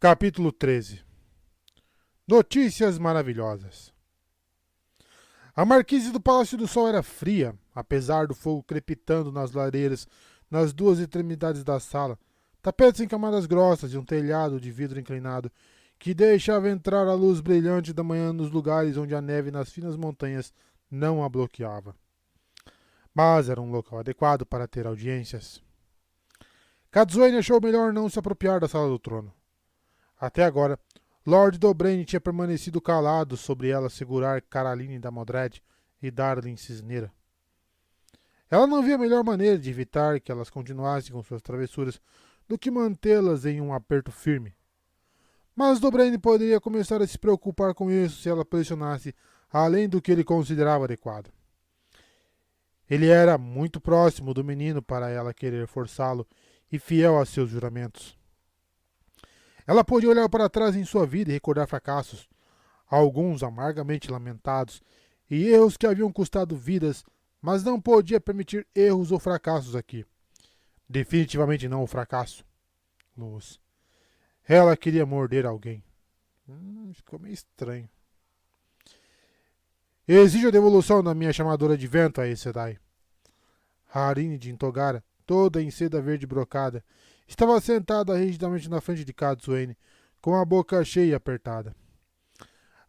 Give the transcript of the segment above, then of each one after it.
Capítulo 13. Notícias maravilhosas. A marquise do Palácio do Sol era fria, apesar do fogo crepitando nas lareiras nas duas extremidades da sala, tapetes em camadas grossas e um telhado de vidro inclinado que deixava entrar a luz brilhante da manhã nos lugares onde a neve nas finas montanhas não a bloqueava. Mas era um local adequado para ter audiências. Cadsuane achou melhor não se apropriar da sala do trono. Até agora, Lord Dobraine tinha permanecido calado sobre ela segurar Caroline da Modred e Darlin Cisneira. Ela não via melhor maneira de evitar que elas continuassem com suas travessuras do que mantê-las em um aperto firme. Mas Dobraine poderia começar a se preocupar com isso se ela pressionasse além do que ele considerava adequado. Ele era muito próximo do menino para ela querer forçá-lo e fiel a seus juramentos. Ela podia olhar para trás em sua vida e recordar fracassos, alguns amargamente lamentados, e erros que haviam custado vidas, mas não podia permitir erros ou fracassos aqui. Definitivamente não o fracasso. Luz. Ela queria morder alguém. Ficou meio estranho. Exijo a devolução da minha chamadora de vento a Aes Sedai. Harine de Intogara, toda em seda verde brocada, estava sentada rigidamente na frente de Cadsuane, com a boca cheia e apertada.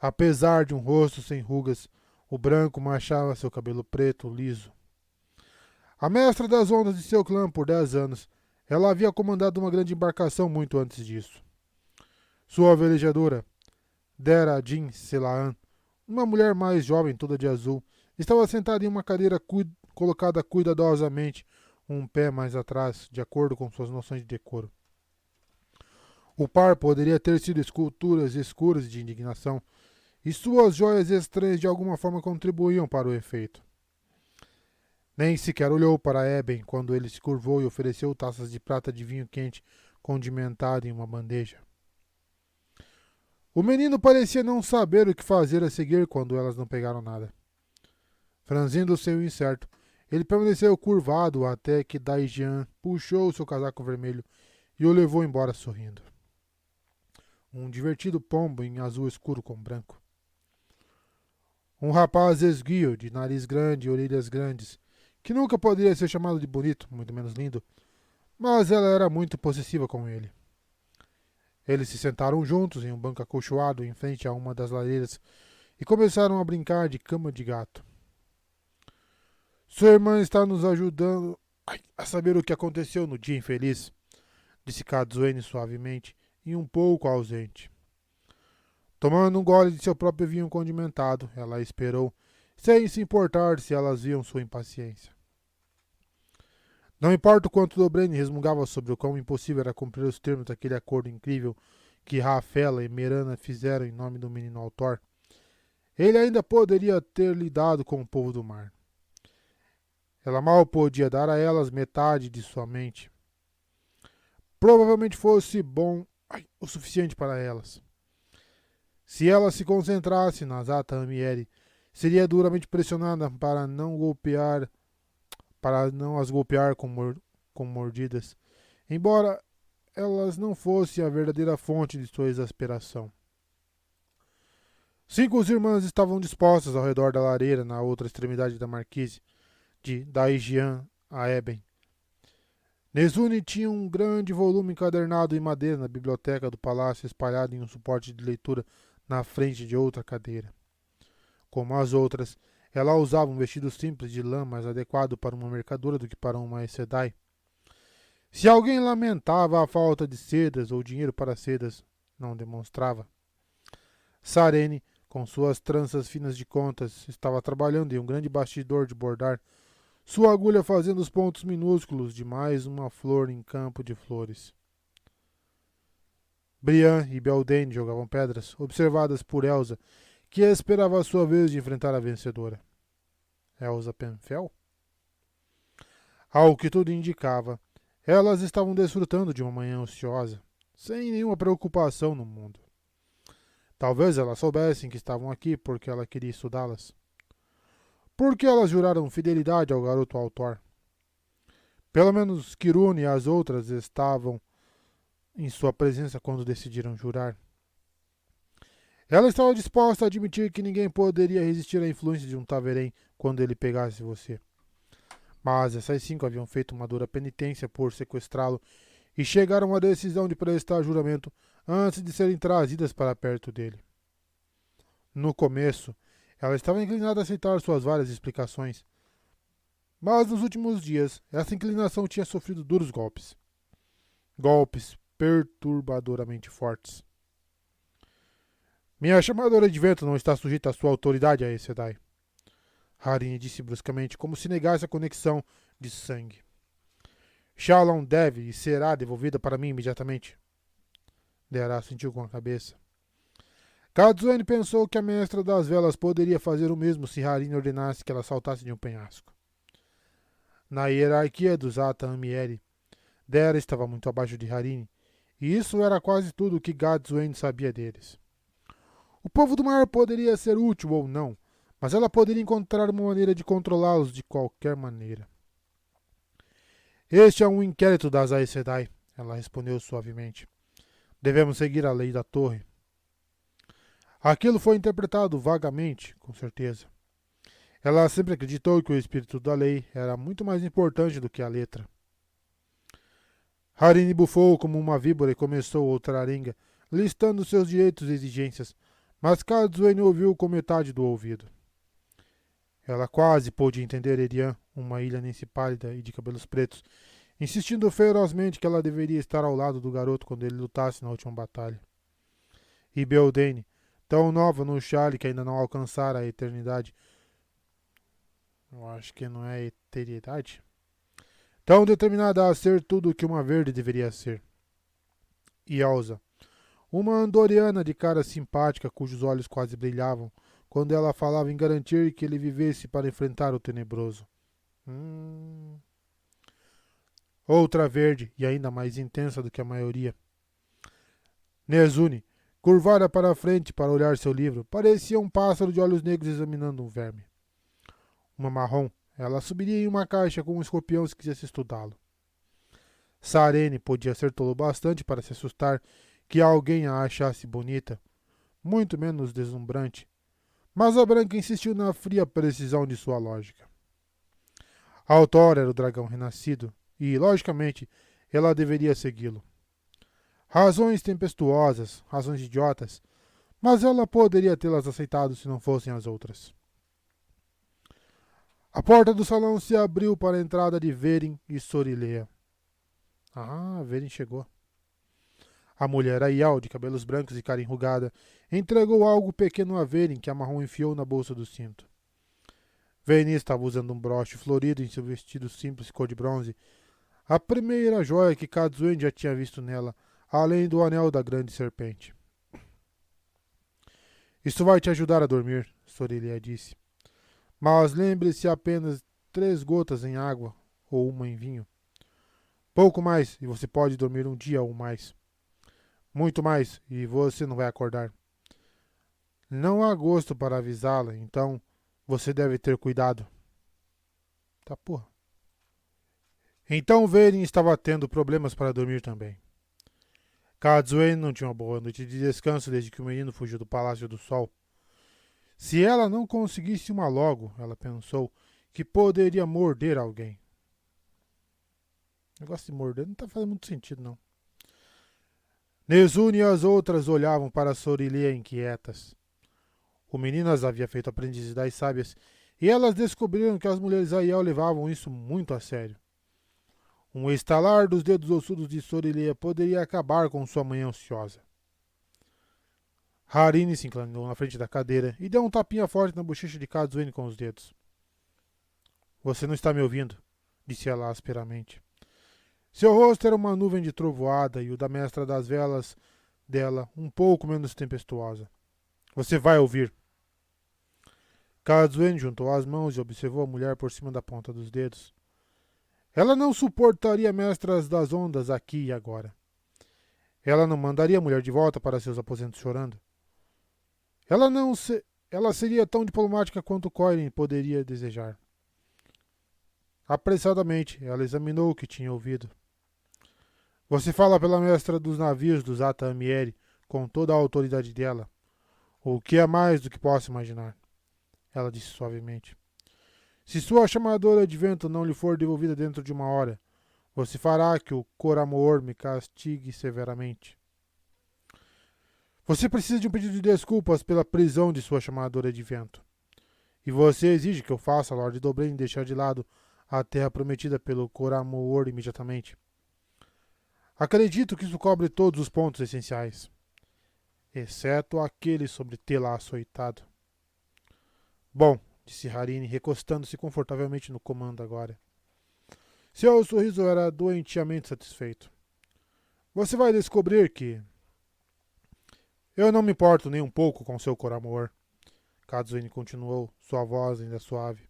Apesar de um rosto sem rugas, o branco manchava seu cabelo preto, liso. A mestra das ondas de seu clã por 10 anos, ela havia comandado uma grande embarcação muito antes disso. Sua velejadora, Dera Jin Selaan, uma mulher mais jovem, toda de azul, estava sentada em uma cadeira colocada cuidadosamente, um pé mais atrás, de acordo com suas noções de decoro. O par poderia ter sido esculturas escuras de indignação, e suas joias estranhas de alguma forma contribuíam para o efeito. Nem sequer olhou para Eben quando ele se curvou e ofereceu taças de prata de vinho quente condimentado em uma bandeja. O menino parecia não saber o que fazer a seguir quando elas não pegaram nada. Franzindo o seu incerto, ele permaneceu curvado até que Daijian puxou seu casaco vermelho e o levou embora sorrindo. Um divertido pombo em azul escuro com branco. Um rapaz esguio, de nariz grande e orelhas grandes, que nunca poderia ser chamado de bonito, muito menos lindo, mas ela era muito possessiva com ele. Eles se sentaram juntos em um banco acolchoado em frente a uma das lareiras e começaram a brincar de cama de gato. Sua irmã está nos ajudando a saber o que aconteceu no dia infeliz, disse Cadsuane suavemente e um pouco ausente. Tomando um gole de seu próprio vinho condimentado, ela esperou, sem se importar se elas viam sua impaciência. Não importa o quanto Dobraine resmungava sobre o quão impossível era cumprir os termos daquele acordo incrível que Rafela e Merana fizeram em nome do menino Altor, ele ainda poderia ter lidado com o povo do mar. Ela mal podia dar a elas metade de sua mente. Provavelmente fosse bom o suficiente para elas. Se ela se concentrasse na Zata Amieri, seria duramente pressionada para não as golpear com mordidas, embora elas não fossem a verdadeira fonte de sua exasperação. 5 irmãs estavam dispostas ao redor da lareira na outra extremidade da marquise, de Daijian a Eben. Nezune tinha um grande volume encadernado em madeira na biblioteca do palácio espalhado em um suporte de leitura na frente de outra cadeira. Como as outras, ela usava um vestido simples de lã mais adequado para uma mercadora do que para uma Aes Sedai. Se alguém lamentava a falta de sedas ou dinheiro para sedas, não demonstrava. Sarene, com suas tranças finas de contas, estava trabalhando em um grande bastidor de bordar, sua agulha fazendo os pontos minúsculos de mais uma flor em campo de flores. Brian e Beldaine jogavam pedras, observadas por Elsa, que esperava a sua vez de enfrentar a vencedora. Elsa Penfel? Ao que tudo indicava, elas estavam desfrutando de uma manhã ociosa, sem nenhuma preocupação no mundo. Talvez elas soubessem que estavam aqui porque ela queria estudá-las. Porque elas juraram fidelidade ao garoto Altor. Pelo menos Kirune e as outras estavam em sua presença quando decidiram jurar. Ela estava disposta a admitir que ninguém poderia resistir à influência de um Taverém quando ele pegasse você. Mas essas 5 haviam feito uma dura penitência por sequestrá-lo e chegaram à decisão de prestar juramento antes de serem trazidas para perto dele. No começo, ela estava inclinada a aceitar suas várias explicações, mas nos últimos dias, essa inclinação tinha sofrido duros golpes. Golpes perturbadoramente fortes. Minha chamadora de vento não está sujeita à sua autoridade, Aes Sedai. Harine disse bruscamente, como se negasse a conexão de sangue. Shalom deve e será devolvida para mim imediatamente. Deara sentiu com a cabeça. Kazuene pensou que a mestra das velas poderia fazer o mesmo se Harine ordenasse que ela saltasse de um penhasco. Na hierarquia dos Ata Amieri, Deara estava muito abaixo de Harine, e isso era quase tudo o que Kazuene sabia deles. O povo do mar poderia ser útil ou não, mas ela poderia encontrar uma maneira de controlá-los de qualquer maneira. Este é um inquérito das Aes Sedai, ela respondeu suavemente. Devemos seguir a lei da torre. Aquilo foi interpretado vagamente, com certeza. Ela sempre acreditou que o espírito da lei era muito mais importante do que a letra. Harine bufou como uma víbora e começou outra arenga, listando seus direitos e exigências, mas Kazuene ouviu com metade do ouvido. Ela quase pôde entender Erian, uma ilhanense pálida e de cabelos pretos, insistindo ferozmente que ela deveria estar ao lado do garoto quando ele lutasse na última batalha. E Beltane, tão nova no Shale que ainda não alcançara a eternidade. Eu acho que não é eternidade. Tão determinada a ser tudo o que uma verde deveria ser. E Elsa, uma andoriana de cara simpática cujos olhos quase brilhavam quando ela falava em garantir que ele vivesse para enfrentar o tenebroso. Outra verde e ainda mais intensa do que a maioria. Nezune, curvada para a frente para olhar seu livro, parecia um pássaro de olhos negros examinando um verme. Uma marrom, ela subiria em uma caixa com um escorpião se quisesse estudá-lo. Sarene podia ser tolo bastante para se assustar que alguém a achasse bonita, muito menos deslumbrante, mas a branca insistiu na fria precisão de sua lógica. Altor era o dragão renascido, e, logicamente, ela deveria segui-lo. Razões tempestuosas, razões idiotas, mas ela poderia tê-las aceitado se não fossem as outras. A porta do salão se abriu para a entrada de Verin e Sorilea. Verin chegou. A mulher Aial, de cabelos brancos e cara enrugada, entregou algo pequeno a Verin que a marrom enfiou na bolsa do cinto. Verin estava usando um broche florido em seu vestido simples cor de bronze, a primeira joia que Kazuene já tinha visto nela, além do anel da grande serpente. Isso vai te ajudar a dormir, Sorilea disse. Mas lembre-se apenas 3 gotas em água ou uma em vinho. Pouco mais e você pode dormir um dia ou mais. Muito mais e você não vai acordar. Não há gosto para avisá-la, então você deve ter cuidado. Tá porra. Então Verin estava tendo problemas para dormir também. Kazuene não tinha uma boa noite de descanso desde que o menino fugiu do Palácio do Sol. Se ela não conseguisse uma logo, ela pensou que poderia morder alguém. O negócio de morder não está fazendo muito sentido, não. Nezune e as outras olhavam para Sorilea inquietas. O menino as havia feito aprendizes das sábias e elas descobriram que as mulheres Aiel levavam isso muito a sério. Um estalar dos dedos ossudos de Sorilea poderia acabar com sua manhã ansiosa. Harine se inclinou na frente da cadeira e deu um tapinha forte na bochecha de Kazuene com os dedos. Você não está me ouvindo, disse ela asperamente. Seu rosto era uma nuvem de trovoada e o da mestra das velas dela um pouco menos tempestuosa. Você vai ouvir. Kazuene juntou as mãos e observou a mulher por cima da ponta dos dedos. Ela não suportaria mestras das ondas aqui e agora. Ela não mandaria a mulher de volta para seus aposentos chorando. Ela seria tão diplomática quanto Coiren poderia desejar. Apressadamente, ela examinou o que tinha ouvido. Você fala pela mestra dos navios dos Zata Amieri com toda a autoridade dela. O que é mais do que posso imaginar, ela disse suavemente. Se sua chamadora de vento não lhe for devolvida dentro de uma hora, você fará que o Coramoor me castigue severamente. Você precisa de um pedido de desculpas pela prisão de sua chamadora de vento. E você exige que eu faça, Lord Dobren, deixar de lado a terra prometida pelo Coramoor imediatamente. Acredito que isso cobre todos os pontos essenciais, exceto aquele sobre tê-la açoitado. Bom, disse Harini, recostando-se confortavelmente no comando agora. Seu sorriso era doentiamente satisfeito. Você vai descobrir que... Eu não me importo nem um pouco com seu Coramoor, Kazuini continuou, sua voz ainda suave.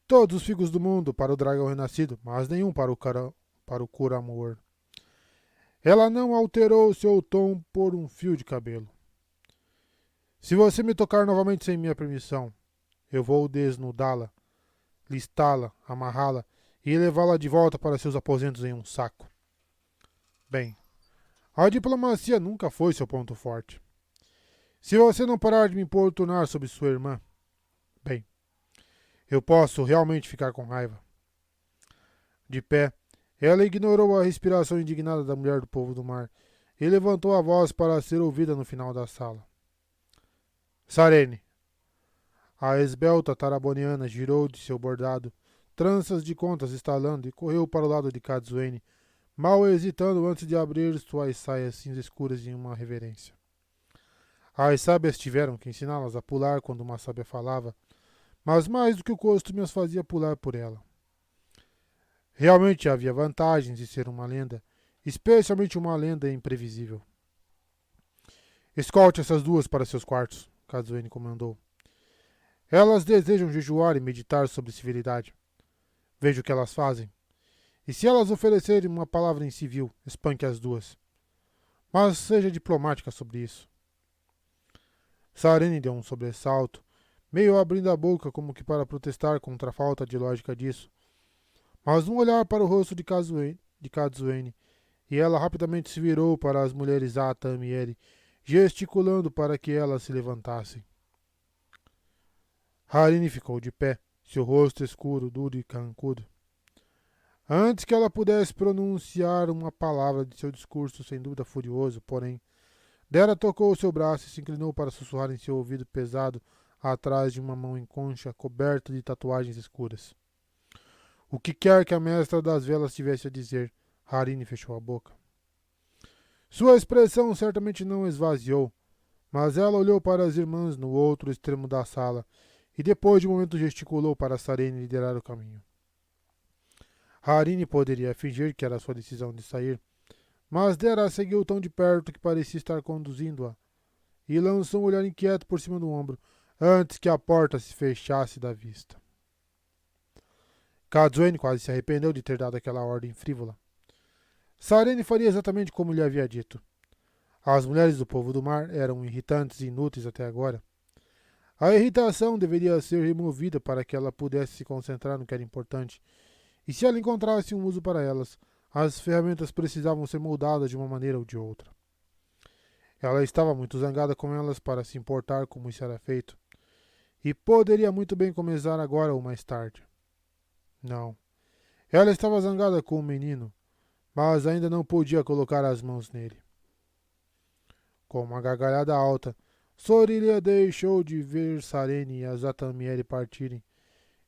Todos os figos do mundo para o dragão renascido, mas nenhum para o Coramoor. Ela não alterou seu tom por um fio de cabelo. Se você me tocar novamente sem minha permissão, eu vou desnudá-la, listá-la, amarrá-la e levá-la de volta para seus aposentos em um saco. Bem, a diplomacia nunca foi seu ponto forte. Se você não parar de me importunar sobre sua irmã, bem, eu posso realmente ficar com raiva. De pé, ela ignorou a respiração indignada da mulher do povo do mar e levantou a voz para ser ouvida no final da sala. Sarene. A esbelta taraboniana girou de seu bordado, tranças de contas estalando, e correu para o lado de Kazuene, mal hesitando antes de abrir suas saias cinza escuras em uma reverência. As sábias tiveram que ensiná-las a pular quando uma sábia falava, mas mais do que o costume as fazia pular por ela. Realmente havia vantagens de ser uma lenda, especialmente uma lenda imprevisível. Escolte essas duas para seus quartos, Kazuene comandou. Elas desejam jejuar e meditar sobre civilidade. Veja o que elas fazem. E se elas oferecerem uma palavra em civil, espanque as duas. Mas seja diplomática sobre isso. Sarene deu um sobressalto, meio abrindo a boca como que para protestar contra a falta de lógica disso. Mas um olhar para o rosto de Kazuene, e ela rapidamente se virou para as mulheres Ata Amieri, gesticulando para que elas se levantassem. Harini ficou de pé, seu rosto escuro, duro e carrancudo. Antes que ela pudesse pronunciar uma palavra de seu discurso, sem dúvida furioso, porém, Dera tocou o seu braço e se inclinou para sussurrar em seu ouvido pesado, atrás de uma mão em concha, coberta de tatuagens escuras. O que quer que a mestra das velas tivesse a dizer, Harini fechou a boca. Sua expressão certamente não esvaziou, mas ela olhou para as irmãs no outro extremo da sala e depois de um momento gesticulou para Sarene liderar o caminho. Harini poderia fingir que era sua decisão de sair, mas Dera a seguiu tão de perto que parecia estar conduzindo-a, e lançou um olhar inquieto por cima do ombro, antes que a porta se fechasse da vista. Kazuene quase se arrependeu de ter dado aquela ordem frívola. Sarene faria exatamente como lhe havia dito. As mulheres do povo do mar eram irritantes e inúteis até agora. A irritação deveria ser removida para que ela pudesse se concentrar no que era importante, e se ela encontrasse um uso para elas, as ferramentas precisavam ser moldadas de uma maneira ou de outra. Ela estava muito zangada com elas para se importar como isso era feito, e poderia muito bem começar agora ou mais tarde. Não. Ela estava zangada com o menino, mas ainda não podia colocar as mãos nele. Com uma gargalhada alta, Sorilia deixou de ver Sarene e as Atamieri partirem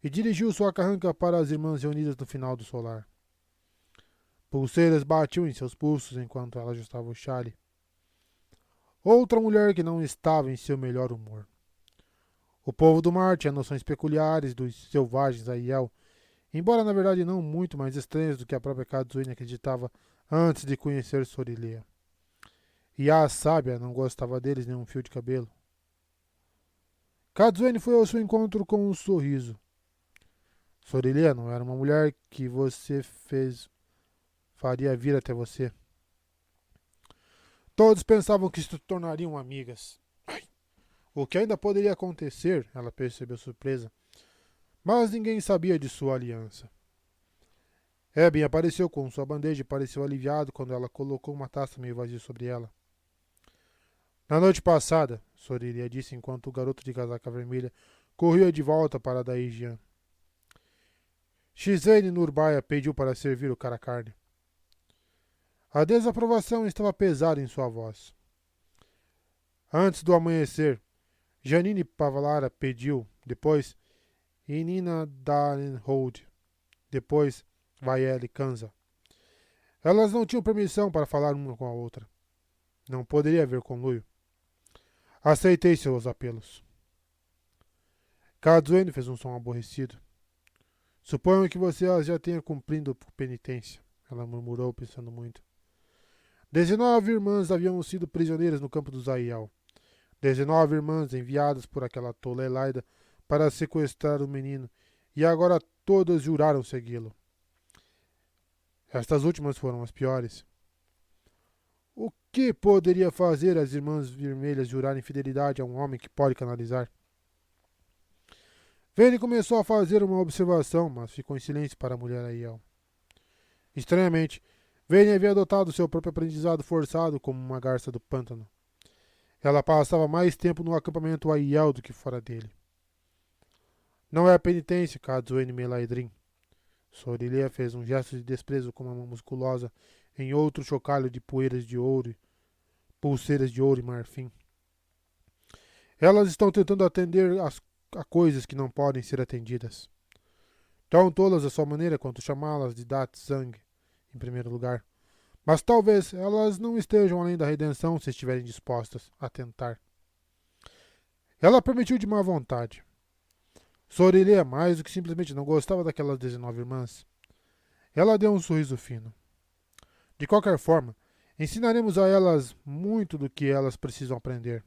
e dirigiu sua carranca para as irmãs reunidas no final do solar. Pulseiras batiam em seus pulsos enquanto ela ajustava o chale. Outra mulher que não estava em seu melhor humor. O povo do mar tinha noções peculiares dos selvagens Aiel, embora na verdade não muito mais estranhas do que a própria Kazuene acreditava antes de conhecer Sorilia. E a sábia não gostava deles nem um fio de cabelo. Kazuene foi ao seu encontro com um sorriso. Sorilia não era uma mulher que você faria vir até você. Todos pensavam que se tornariam amigas. O que ainda poderia acontecer, ela percebeu surpresa, mas ninguém sabia de sua aliança. Eben apareceu com sua bandeja e pareceu aliviado quando ela colocou uma taça meio vazia sobre ela. Na noite passada, Soriria disse enquanto o garoto de casaca vermelha corria de volta para Daijian. Shizane Nurbaya pediu para servir o cara carne. A desaprovação estava pesada em sua voz. Antes do amanhecer, Janine Pavalara pediu, depois Inina Darenhold, depois Vaele Kanza. Elas não tinham permissão para falar uma com a outra. Não poderia haver conluio. Aceitei seus apelos. Kazuene fez um som aborrecido. Suponho que você já tenha cumprido por penitência, ela murmurou, pensando muito. 19 irmãs haviam sido prisioneiras no campo do Zaial. 19 irmãs enviadas por aquela tola Elaida para sequestrar o menino, e agora todas juraram segui-lo. Estas últimas foram as piores. O que poderia fazer as irmãs vermelhas jurarem fidelidade a um homem que pode canalizar? Vene começou a fazer uma observação, mas ficou em silêncio para a mulher Aiel. Estranhamente, Vene havia adotado seu próprio aprendizado forçado como uma garça do pântano. Ela passava mais tempo no acampamento Aiel do que fora dele. Não é penitência, Kazuene Melaidrin. Sorilia fez um gesto de desprezo com uma mão musculosa em outro chocalho de poeiras de ouro, pulseiras de ouro e marfim. Elas estão tentando atender a coisas que não podem ser atendidas. Tão tolas à sua maneira quanto chamá-las de Datzang, em primeiro lugar. Mas talvez elas não estejam além da redenção se estiverem dispostas a tentar. Ela permitiu de má vontade. Sorilia mais do que simplesmente não gostava daquelas 19 irmãs. Ela deu um sorriso fino. De qualquer forma, ensinaremos a elas muito do que elas precisam aprender.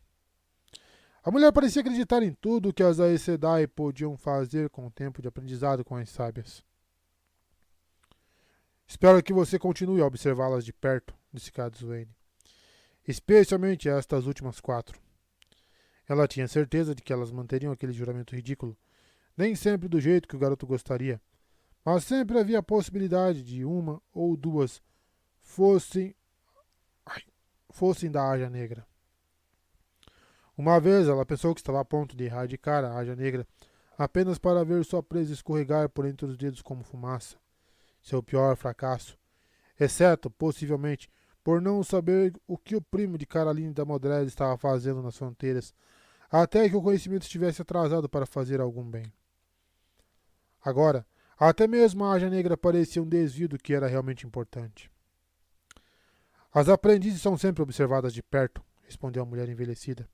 A mulher parecia acreditar em tudo que as Aes Sedai podiam fazer com o tempo de aprendizado com as sábias. Espero que você continue a observá-las de perto, disse Kazuene. Especialmente estas últimas 4. Ela tinha certeza de que elas manteriam aquele juramento ridículo, nem sempre do jeito que o garoto gostaria, mas sempre havia a possibilidade de uma ou duas fossem da Aja Negra. Uma vez ela pensou que estava a ponto de erradicar a Aja Negra apenas para ver sua presa escorregar por entre os dedos como fumaça. Seu pior fracasso, exceto, possivelmente, por não saber o que o primo de Caroline da Modrez estava fazendo nas fronteiras, até que o conhecimento estivesse atrasado para fazer algum bem. Agora, até mesmo a Aja Negra parecia um desvio do que era realmente importante. As aprendizes são sempre observadas de perto, respondeu a mulher envelhecida.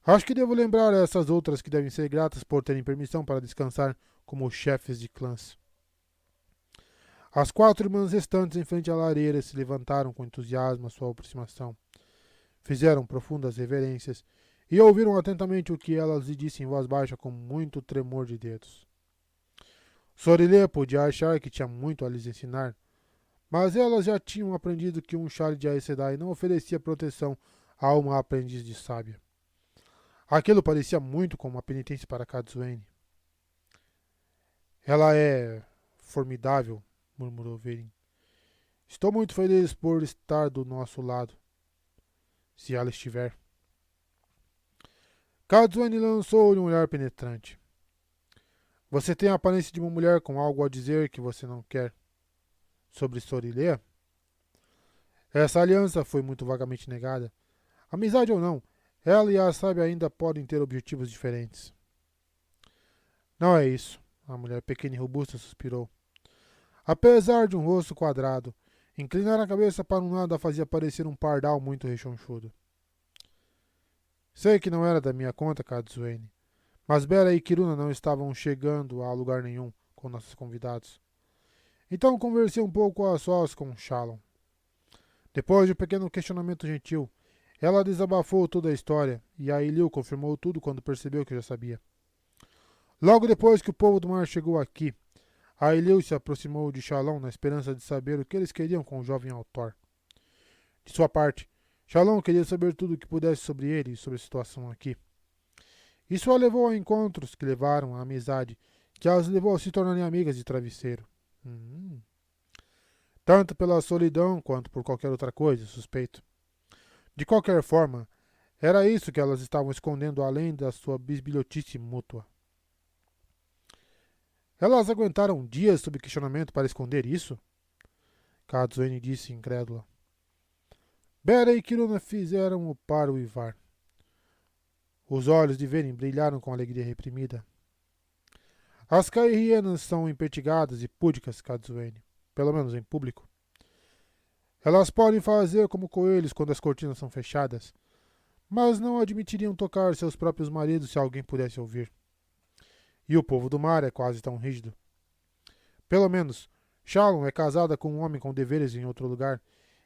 Acho que devo lembrar a essas outras que devem ser gratas por terem permissão para descansar como chefes de clãs. As 4 irmãs restantes em frente à lareira se levantaram com entusiasmo à sua aproximação. Fizeram profundas reverências e ouviram atentamente o que elas lhe disse em voz baixa com muito tremor de dedos. Sorilia podia achar que tinha muito a lhes ensinar, mas elas já tinham aprendido que um chale de Aes Sedai não oferecia proteção a uma aprendiz de sábia. Aquilo parecia muito como uma penitência para Kazuene. Ela é formidável, murmurou Verin. Estou muito feliz por estar do nosso lado, se ela estiver. Kazuene lançou-lhe um olhar penetrante. Você tem a aparência de uma mulher com algo a dizer que você não quer. Sobre Sorilia? Essa aliança foi muito vagamente negada. Amizade ou não, ela e a sábia ainda podem ter objetivos diferentes. Não é isso, a mulher pequena e robusta suspirou. Apesar de um rosto quadrado, inclinar a cabeça para um lado a fazia parecer um pardal muito rechonchudo. Sei que não era da minha conta, Kazuene, mas Bera e Kiruna não estavam chegando a lugar nenhum com nossos convidados. Então conversei um pouco a sós com Shalom. Depois de um pequeno questionamento gentil, ela desabafou toda a história, e a Iliu confirmou tudo quando percebeu que já sabia. Logo depois que o povo do mar chegou aqui, a Iliu se aproximou de Shalom na esperança de saber o que eles queriam com o jovem autor. De sua parte, Shalom queria saber tudo o que pudesse sobre ele e sobre a situação aqui. Isso a levou a encontros que levaram à amizade, que as levou a se tornarem amigas de travesseiro. tanto pela solidão quanto por qualquer outra coisa, suspeito. De qualquer forma, era isso que elas estavam escondendo além da sua bisbilhotice mútua. Elas aguentaram dias sob questionamento para esconder isso? Katsune disse incrédula. Bera e Kiruna fizeram o par uivar. Os olhos de Verin brilharam com alegria reprimida. As Kaihienas são impertigadas e púdicas, Katsune, pelo menos em público. Elas podem fazer como coelhos quando as cortinas são fechadas, mas não admitiriam tocar seus próprios maridos se alguém pudesse ouvir. E o povo do mar é quase tão rígido. Pelo menos, Shalom é casada com um homem com deveres em outro lugar,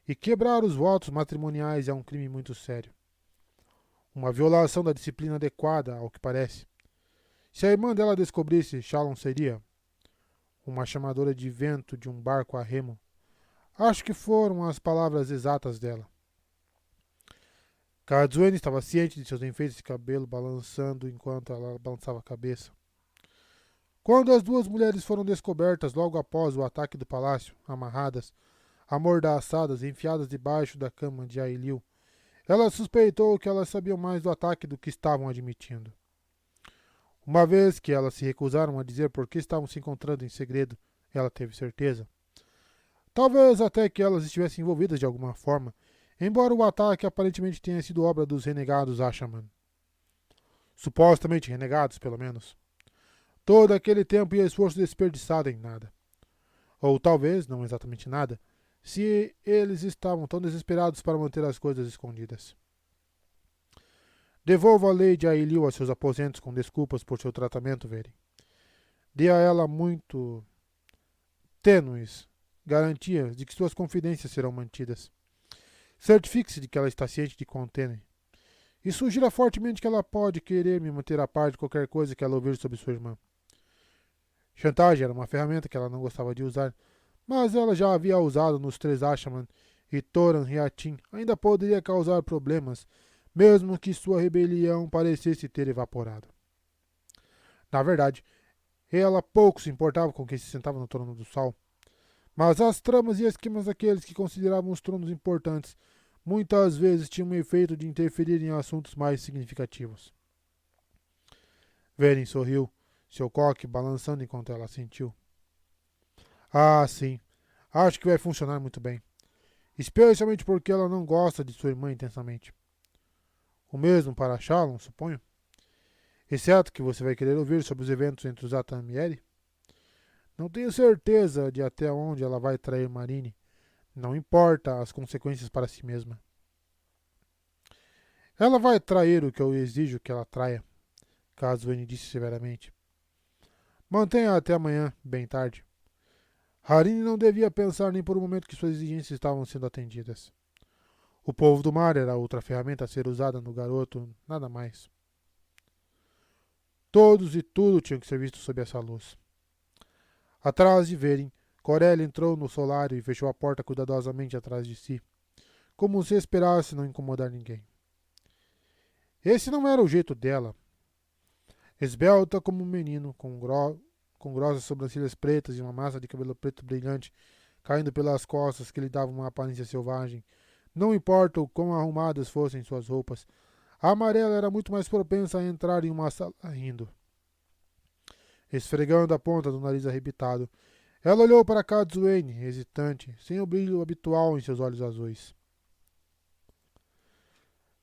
e quebrar os votos matrimoniais é um crime muito sério. Uma violação da disciplina adequada, ao que parece. Se a irmã dela descobrisse, Shalom seria uma chamadora de vento de um barco a remo. Acho que foram as palavras exatas dela. Kazuene estava ciente de seus enfeites de cabelo balançando enquanto ela balançava a cabeça. Quando as duas mulheres foram descobertas logo após o ataque do palácio, amarradas, amordaçadas e enfiadas debaixo da cama de Ailiu, ela suspeitou que elas sabiam mais do ataque do que estavam admitindo. Uma vez que elas se recusaram a dizer por que estavam se encontrando em segredo, ela teve certeza. Talvez até que elas estivessem envolvidas de alguma forma, embora o ataque aparentemente tenha sido obra dos renegados Ashaman. Supostamente renegados, pelo menos. Todo aquele tempo e esforço desperdiçado em nada. Ou talvez, não exatamente nada, se eles estavam tão desesperados para manter as coisas escondidas. Devolva a Lady Ailiu a seus aposentos com desculpas por seu tratamento, Veren. Dê a ela muito tênues garantias de que suas confidências serão mantidas. Certifique-se de que ela está ciente de contê-me. E sugira fortemente que ela pode querer me manter a par de qualquer coisa que ela ouvir sobre sua irmã. Chantagem era uma ferramenta que ela não gostava de usar, mas ela já havia usado nos três Ashaman e Toran Ryatin ainda poderia causar problemas, mesmo que sua rebelião parecesse ter evaporado. Na verdade, ela pouco se importava com quem se sentava no trono do sol. Mas as tramas e esquemas daqueles que consideravam os tronos importantes muitas vezes tinham o efeito de interferir em assuntos mais significativos. Verin sorriu, seu coque balançando enquanto ela sentiu. Ah, sim. Acho que vai funcionar muito bem. Especialmente porque ela não gosta de sua irmã intensamente. O mesmo para Shalom, suponho? Exceto que você vai querer ouvir sobre os eventos entre os Zatan e Eri? Não tenho certeza de até onde ela vai trair Marine. Não importa as consequências para si mesma. Ela vai trair o que eu exijo que ela traia, Kazuene disse severamente. Mantenha até amanhã, bem tarde. Harine não devia pensar nem por um momento que suas exigências estavam sendo atendidas. O povo do mar era outra ferramenta a ser usada no garoto, nada mais. Todos e tudo tinham que ser vistos sob essa luz. Atrás de Verin, Corelli entrou no solário e fechou a porta cuidadosamente atrás de si, como se esperasse não incomodar ninguém. Esse não era o jeito dela. Esbelta como um menino, com grossas sobrancelhas pretas e uma massa de cabelo preto brilhante caindo pelas costas que lhe dava uma aparência selvagem. Não importa o quão arrumadas fossem suas roupas, a amarela era muito mais propensa a entrar em uma sala rindo. Esfregando a ponta do nariz arrebitado, ela olhou para Kazuene, hesitante, sem o brilho habitual em seus olhos azuis.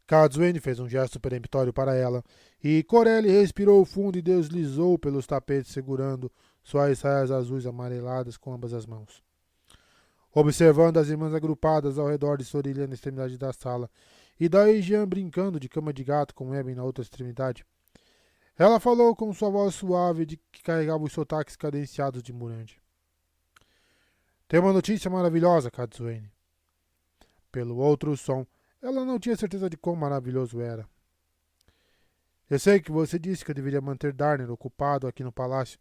Kazuene fez um gesto peremptório para ela, e Corelli respirou fundo e deslizou pelos tapetes segurando suas saias azuis amareladas com ambas as mãos. Observando as irmãs agrupadas ao redor de Sorilha na extremidade da sala, e daí Jean brincando de cama de gato com Eben na outra extremidade, ela falou com sua voz suave de que carregava os sotaques cadenciados de Murande. Tem uma notícia maravilhosa, Kazuene. Pelo outro som, ela não tinha certeza de quão maravilhoso era. Eu sei que você disse que eu deveria manter Darner ocupado aqui no palácio,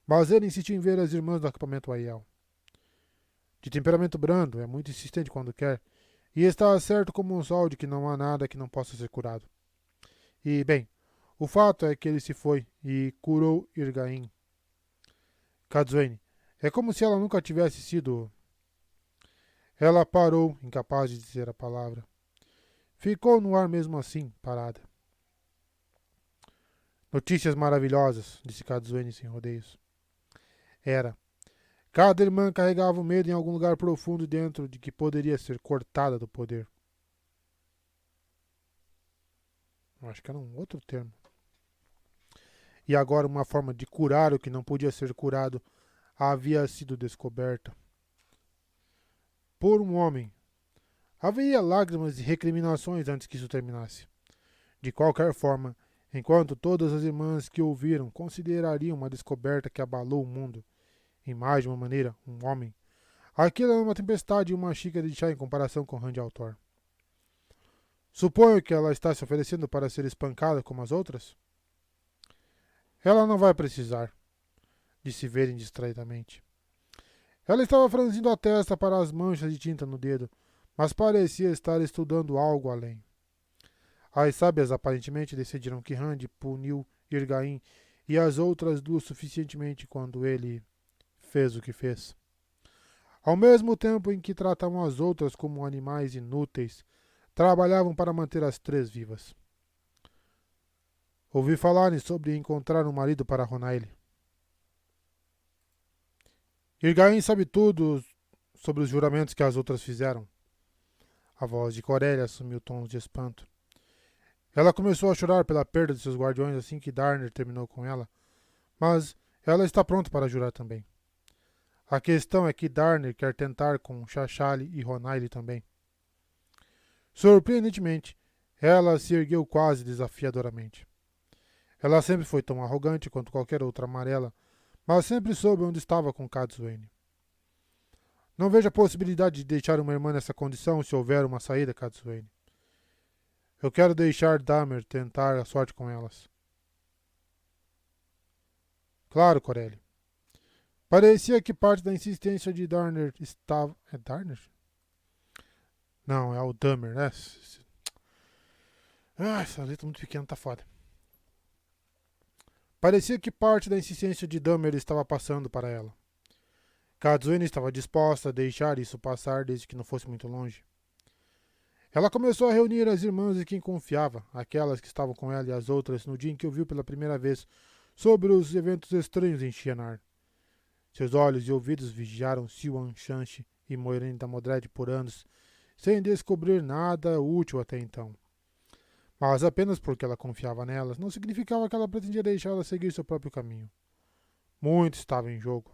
mas ele insistiu em ver as irmãs do acampamento Aiel. De temperamento brando, é muito insistente quando quer, e está certo como um sol de que não há nada que não possa ser curado. E, bem, o fato é que ele se foi e curou Irgain. Kazuene, é como se ela nunca tivesse sido... Ela parou, incapaz de dizer a palavra. Ficou no ar mesmo assim, parada. Notícias maravilhosas, disse Kazuene sem rodeios. Era. Cada irmã carregava o medo em algum lugar profundo dentro de que poderia ser cortada do poder. Acho que era um outro termo. E agora uma forma de curar o que não podia ser curado havia sido descoberta. Por um homem. Havia lágrimas e recriminações antes que isso terminasse. De qualquer forma, enquanto todas as irmãs que ouviram considerariam uma descoberta que abalou o mundo, em mais de uma maneira, um homem, aquilo era uma tempestade e uma xícara de chá em comparação com Randy Altor. Suponho que ela está se oferecendo para ser espancada como as outras? Ela não vai precisar, disse Veren distraidamente. Ela estava franzindo a testa para as manchas de tinta no dedo, mas parecia estar estudando algo além. As sábias aparentemente decidiram que Randy puniu Irgaim e as outras duas suficientemente quando ele fez o que fez. Ao mesmo tempo em que tratavam as outras como animais inúteis, trabalhavam para manter as três vivas. Ouvi falarem sobre encontrar um marido para Ronaile. Irgaim sabe tudo sobre os juramentos que as outras fizeram. A voz de Corélia assumiu tons de espanto. Ela começou a chorar pela perda de seus guardiões assim que Darner terminou com ela, mas ela está pronta para jurar também. A questão é que Darner quer tentar com Shashali e Ronaile também. Surpreendentemente, ela se ergueu quase desafiadoramente. Ela sempre foi tão arrogante quanto qualquer outra amarela, mas sempre soube onde estava com Kazuene. Não vejo a possibilidade de deixar uma irmã nessa condição se houver uma saída, Kazuene. Eu quero deixar Dahmer tentar a sorte com elas. Claro, Corelli. Parecia que parte da insistência de Darner estava... É Darner? Não, é o Dahmer, né? Essa letra muito pequena tá foda. Parecia que parte da insistência de Dahmer estava passando para ela. Kazuene estava disposta a deixar isso passar desde que não fosse muito longe. Ela começou a reunir as irmãs em quem confiava, aquelas que estavam com ela e as outras no dia em que ouviu pela primeira vez sobre os eventos estranhos em Shianar. Seus olhos e ouvidos vigiaram Siwan Shanshi e Moiraine da Modred por anos, sem descobrir nada útil até então. Mas apenas porque ela confiava nelas, não significava que ela pretendia deixá-las seguir seu próprio caminho. Muito estava em jogo.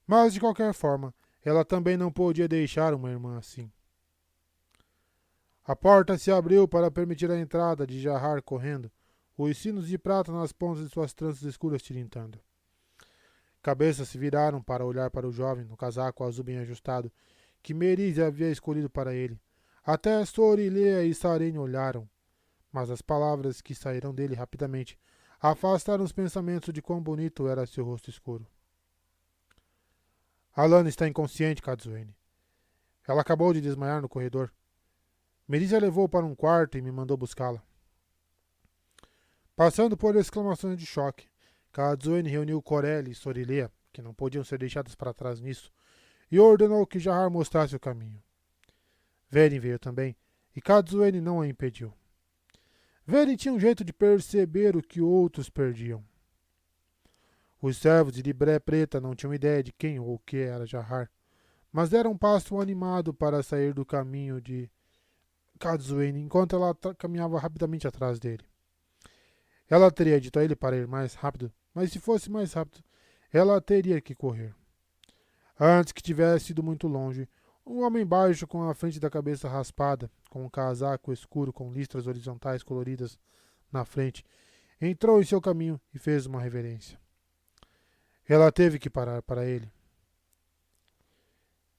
Mas, de qualquer forma, ela também não podia deixar uma irmã assim. A porta se abriu para permitir a entrada de Jahar correndo, os sinos de prata nas pontas de suas tranças escuras tilintando. Cabeças se viraram para olhar para o jovem no casaco azul bem ajustado, que Merise havia escolhido para ele. Até Sorilea e Sarene olharam, mas as palavras que saíram dele rapidamente afastaram os pensamentos de quão bonito era seu rosto escuro. Alana está inconsciente, Kazuene. Ela acabou de desmaiar no corredor. Merise a levou para um quarto e me mandou buscá-la. Passando por exclamações de choque, Kazuene reuniu Corelli e Sorilea, que não podiam ser deixadas para trás nisso, e ordenou que Jahar mostrasse o caminho. Veren veio também, e Kazuene não a impediu. Veren tinha um jeito de perceber o que outros perdiam. Os servos de Libré Preta não tinham ideia de quem ou o que era Jahar, mas deram um passo animado para sair do caminho de Kazuene enquanto ela caminhava rapidamente atrás dele. Ela teria dito a ele para ir mais rápido, mas se fosse mais rápido, ela teria que correr. Antes que tivesse ido muito longe, um homem baixo com a frente da cabeça raspada, com um casaco escuro com listras horizontais coloridas na frente, entrou em seu caminho e fez uma reverência. Ela teve que parar para ele.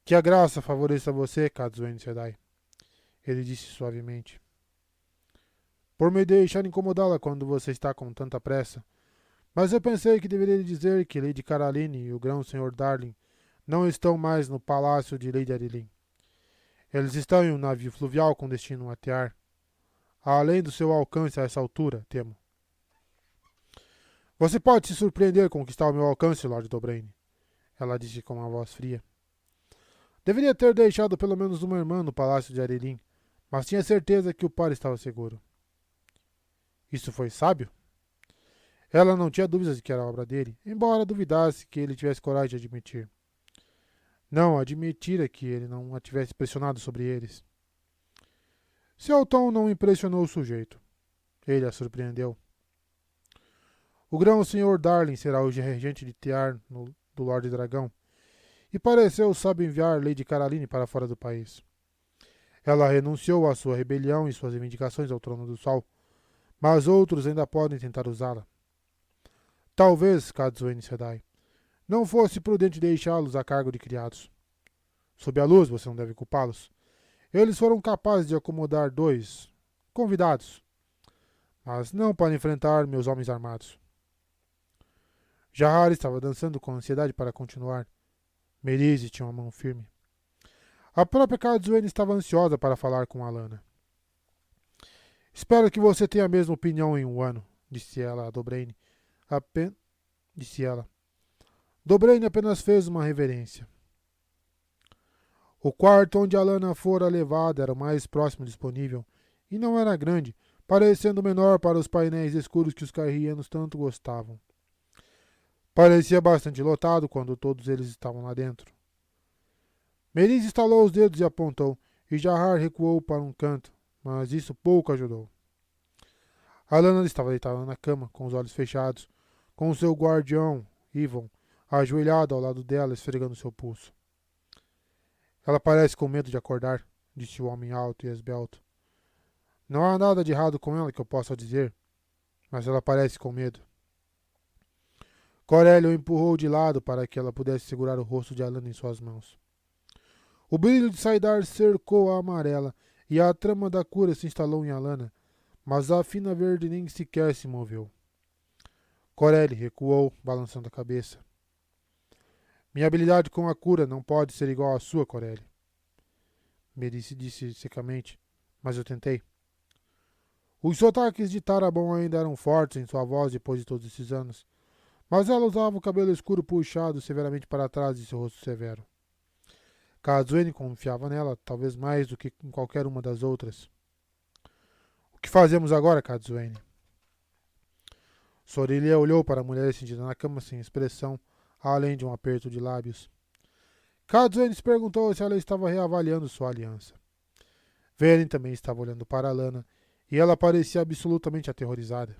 Que a graça favoreça você, Kazuene Sedai, ele disse suavemente. Por me deixar incomodá-la quando você está com tanta pressa, mas eu pensei que deveria lhe dizer que Lady Caroline e o grão-senhor Darling não estão mais no palácio de Lady Adeline. Eles estão em um navio fluvial com destino a Tear. Além do seu alcance a essa altura, temo. Você pode se surpreender com o que está ao meu alcance, Lord Dobraine, ela disse com uma voz fria. Deveria ter deixado pelo menos uma irmã no palácio de Arelim, mas tinha certeza que o par estava seguro. Isso foi sábio? Ela não tinha dúvidas de que era obra dele, embora duvidasse que ele tivesse coragem de admitir. Não admitira que ele não a tivesse pressionado sobre eles. Seu tom não impressionou o sujeito. Ele a surpreendeu. O grão-senhor Darling será hoje regente de Tiar do Lorde Dragão, e pareceu sabe enviar Lady Caroline para fora do país. Ela renunciou à sua rebelião e suas reivindicações ao trono do Sol, mas outros ainda podem tentar usá-la. Talvez, Cadsuane Sedai, não fosse prudente deixá-los a cargo de criados. Sob a luz, você não deve culpá-los. Eles foram capazes de acomodar 2 convidados, mas não para enfrentar meus homens armados. Jahar estava dançando com ansiedade para continuar. Merise tinha uma mão firme. A própria Cadsuane estava ansiosa para falar com Alana. Espero que você tenha a mesma opinião em um ano, disse ela a Dobraine. Disse ela. Dobraine apenas fez uma reverência. O quarto onde Alana fora levada era o mais próximo disponível, e não era grande, parecendo menor para os painéis escuros que os carrianos tanto gostavam. Parecia bastante lotado quando todos eles estavam lá dentro. Merise estalou os dedos e apontou, e Jahar recuou para um canto, mas isso pouco ajudou. Alana estava deitada na cama, com os olhos fechados, com seu guardião, Yvon, ajoelhado ao lado dela, esfregando seu pulso. Ela parece com medo de acordar, disse o homem alto e esbelto. Não há nada de errado com ela que eu possa dizer, mas ela parece com medo. Corélio o empurrou de lado para que ela pudesse segurar o rosto de Alana em suas mãos. O brilho de Saidar cercou a amarela e a trama da cura se instalou em Alana, mas a fina verde nem sequer se moveu. Corélio recuou, balançando a cabeça. Minha habilidade com a cura não pode ser igual à sua, Corélio. Merise disse secamente, mas eu tentei. Os sotaques de Tarabon ainda eram fortes em sua voz depois de todos esses anos, mas ela usava o cabelo escuro puxado severamente para trás de seu rosto severo. Cadsuane confiava nela, talvez mais do que em qualquer uma das outras. O que fazemos agora, Cadsuane? Sorilha olhou para a mulher estendida na cama sem expressão, além de um aperto de lábios. Cadsuane se perguntou se ela estava reavaliando sua aliança. Velen também estava olhando para Alana, e ela parecia absolutamente aterrorizada.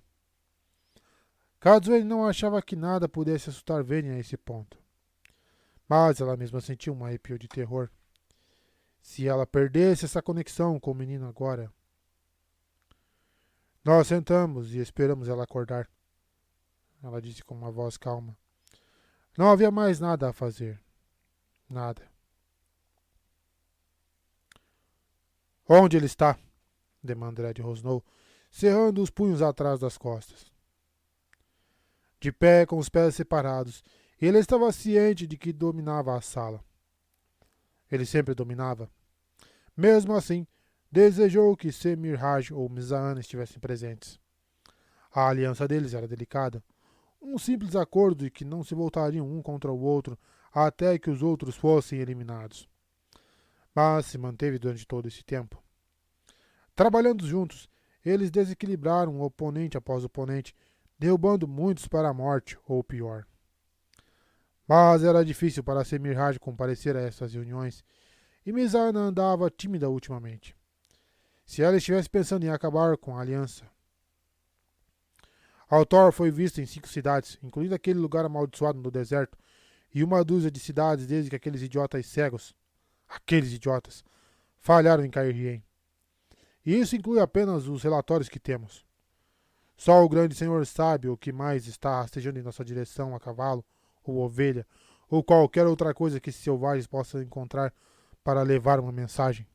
Cadsuane não achava que nada pudesse assustar Velen a esse ponto. Mas ela mesma sentiu um arrepio de terror. Se ela perdesse essa conexão com o menino agora... Nós sentamos e esperamos ela acordar. Ela disse com uma voz calma. Não havia mais nada a fazer. Nada. Onde ele está? Demandred rosnou, cerrando os punhos atrás das costas. De pé, com os pés separados, ele estava ciente de que dominava a sala. Ele sempre dominava. Mesmo assim, desejou que Semirhaj ou Mizaan estivessem presentes. A aliança deles era delicada. Um simples acordo de que não se voltariam um contra o outro até que os outros fossem eliminados. Mas se manteve durante todo esse tempo. Trabalhando juntos, eles desequilibraram o oponente após oponente, derrubando muitos para a morte, ou pior. Mas era difícil para Semirhaj comparecer a essas reuniões, e Mizana andava tímida ultimamente. Se ela estivesse pensando em acabar com a aliança. Altor foi visto em 5 cidades, incluindo aquele lugar amaldiçoado no deserto, e uma dúzia de cidades desde que aqueles idiotas, falharam em Cairhien. E isso inclui apenas os relatórios que temos. Só o grande senhor sabe o que mais está rastejando em nossa direção a cavalo, ou ovelha, ou qualquer outra coisa que esses selvagens possam encontrar para levar uma mensagem.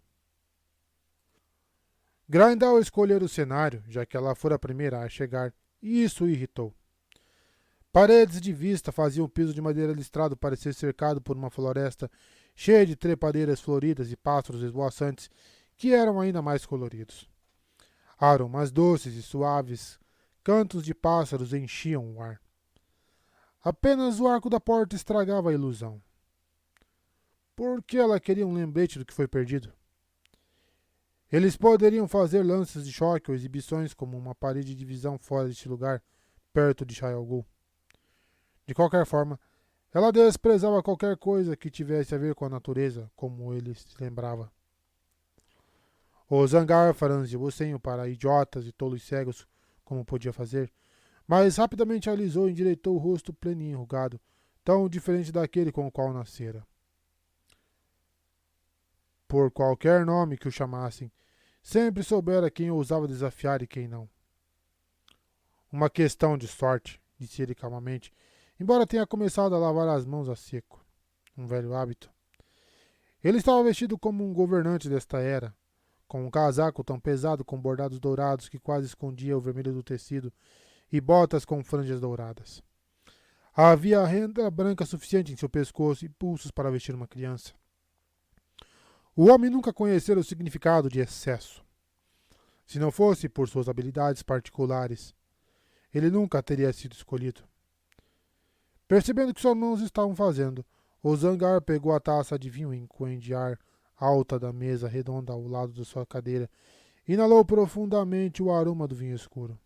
Grindal escolheu o cenário, já que ela fora a primeira a chegar, e isso o irritou. Paredes de vista faziam o piso de madeira listrado parecer cercado por uma floresta cheia de trepadeiras floridas e pássaros esvoaçantes que eram ainda mais coloridos. Aromas doces e suaves, cantos de pássaros enchiam o ar. Apenas o arco da porta estragava a ilusão. Por que ela queria um lembrete do que foi perdido? Eles poderiam fazer lanças de choque ou exibições como uma parede de visão fora deste lugar, perto de Shai Al Ghul. De qualquer forma, ela desprezava qualquer coisa que tivesse a ver com a natureza, como ele se lembrava. O Zangar franziu o senho para idiotas e tolos cegos, como podia fazer, mas rapidamente alisou e endireitou o rosto pleno e enrugado, tão diferente daquele com o qual nascera. Por qualquer nome que o chamassem, sempre soubera quem ousava desafiar e quem não. Uma questão de sorte, disse ele calmamente, embora tenha começado a lavar as mãos a seco. Um velho hábito. Ele estava vestido como um governante desta era, com um casaco tão pesado com bordados dourados que quase escondia o vermelho do tecido e botas com franjas douradas. Havia renda branca suficiente em seu pescoço e pulsos para vestir uma criança. O homem nunca conhecera o significado de excesso. Se não fosse por suas habilidades particulares, ele nunca teria sido escolhido. Percebendo o que suas mãos estavam fazendo, o Zangar pegou a taça de vinho de ar alta da mesa redonda ao lado de sua cadeira e inalou profundamente o aroma do vinho escuro.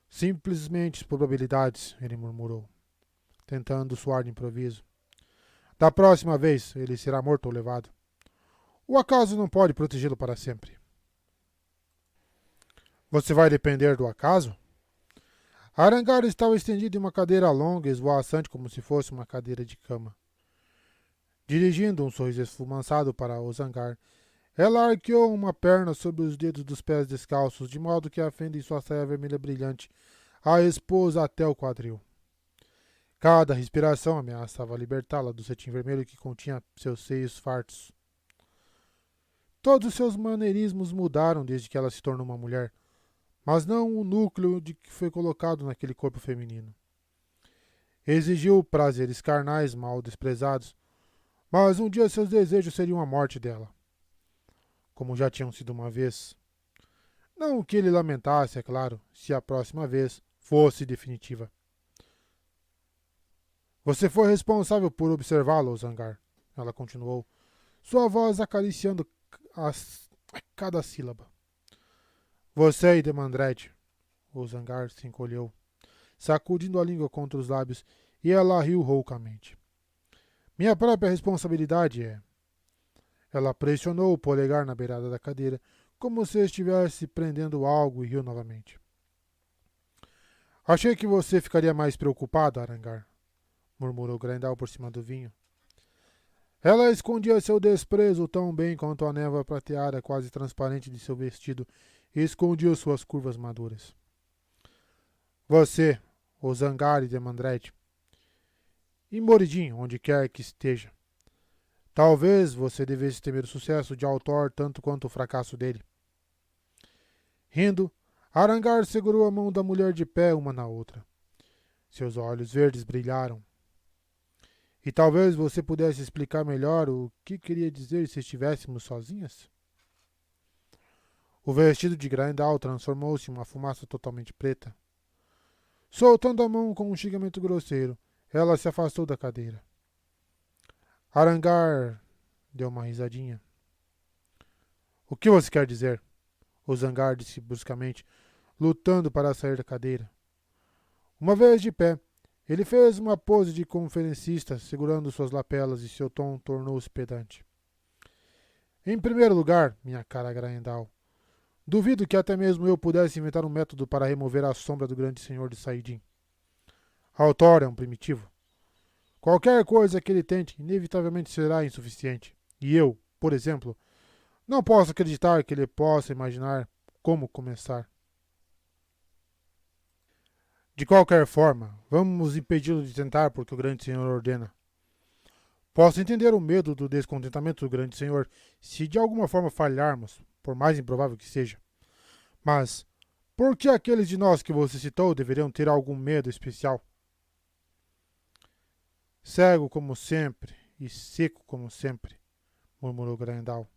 Simplesmente probabilidades, ele murmurou, tentando suar de improviso. Da próxima vez, ele será morto ou levado. O acaso não pode protegê-lo para sempre. Você vai depender do acaso? Arangar estava estendido em uma cadeira longa e esvoaçante como se fosse uma cadeira de cama. Dirigindo um sorriso esfumaçado para o Zangar, ela arqueou uma perna sobre os dedos dos pés descalços, de modo que a fenda em sua saia vermelha brilhante a expôs até o quadril. Cada respiração ameaçava libertá-la do cetim vermelho que continha seus seios fartos. Todos os seus maneirismos mudaram desde que ela se tornou uma mulher, mas não o núcleo de que foi colocado naquele corpo feminino. Exigiu prazeres carnais mal desprezados, mas um dia seus desejos seriam a morte dela, como já tinham sido uma vez. Não que ele lamentasse, é claro, se a próxima vez fosse definitiva. Você foi responsável por observá-lo, Zangar, ela continuou, sua voz acariciando a cada sílaba. Você e Demandrete. O Zangar se encolheu, sacudindo a língua contra os lábios, e ela riu roucamente. Minha própria responsabilidade é. Ela pressionou o polegar na beirada da cadeira, como se estivesse prendendo algo, e riu novamente. Achei que você ficaria mais preocupado, Arangar, murmurou Grendel por cima do vinho. Ela escondia seu desprezo tão bem quanto a névoa prateada quase transparente de seu vestido escondia suas curvas maduras. Você, o Zangari de Mandrete, e Moridin, onde quer que esteja. Talvez você devesse temer o sucesso de Altor tanto quanto o fracasso dele. Rindo, Arangar segurou a mão da mulher de pé uma na outra. Seus olhos verdes brilharam. E talvez você pudesse explicar melhor o que queria dizer se estivéssemos sozinhas? O vestido de Grendel transformou-se em uma fumaça totalmente preta. Soltando a mão com um xingamento grosseiro, ela se afastou da cadeira. Arangar deu uma risadinha. O que você quer dizer? O Zangar disse bruscamente, lutando para sair da cadeira. Uma vez de pé, ele fez uma pose de conferencista, segurando suas lapelas, e seu tom tornou-se pedante. Em primeiro lugar, minha cara Grendel, duvido que até mesmo eu pudesse inventar um método para remover a sombra do grande senhor de Saidin. Altor é um primitivo. Qualquer coisa que ele tente, inevitavelmente será insuficiente. E eu, por exemplo, não posso acreditar que ele possa imaginar como começar. De qualquer forma, vamos impedi-lo de tentar porque o grande senhor ordena. Posso entender o medo do descontentamento do grande senhor se de alguma forma falharmos, por mais improvável que seja. Mas, por que aqueles de nós que você citou deveriam ter algum medo especial? Cego como sempre e seco como sempre, murmurou Grendel.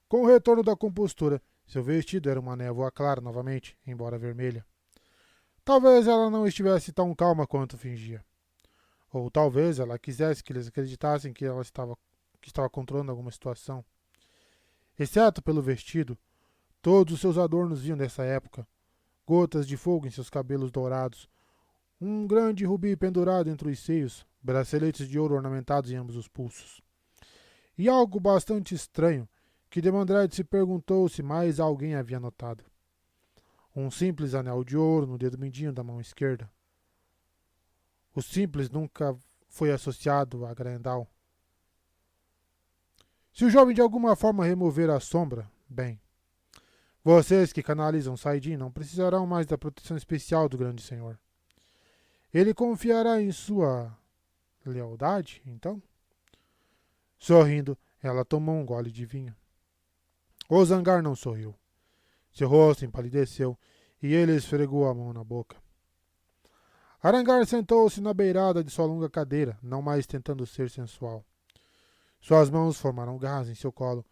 Com o retorno da compostura, seu vestido era uma névoa clara novamente, embora vermelha. Talvez ela não estivesse tão calma quanto fingia. Ou talvez ela quisesse que eles acreditassem que que estava controlando alguma situação. Exceto pelo vestido, todos os seus adornos vinham dessa época. Gotas de fogo em seus cabelos dourados, um grande rubi pendurado entre os seios, braceletes de ouro ornamentados em ambos os pulsos. E algo bastante estranho, que Demandred se perguntou se mais alguém havia notado. Um simples anel de ouro no dedo mindinho da mão esquerda. O simples nunca foi associado a Grendel. Se o jovem de alguma forma remover a sombra, bem, vocês que canalizam Saidin não precisarão mais da proteção especial do grande senhor. Ele confiará em sua lealdade, então? Sorrindo, ela tomou um gole de vinho. O Zangar não sorriu. Seu rosto empalideceu e ele esfregou a mão na boca. Arangar sentou-se na beirada de sua longa cadeira, não mais tentando ser sensual. Suas mãos formaram garras em seu colo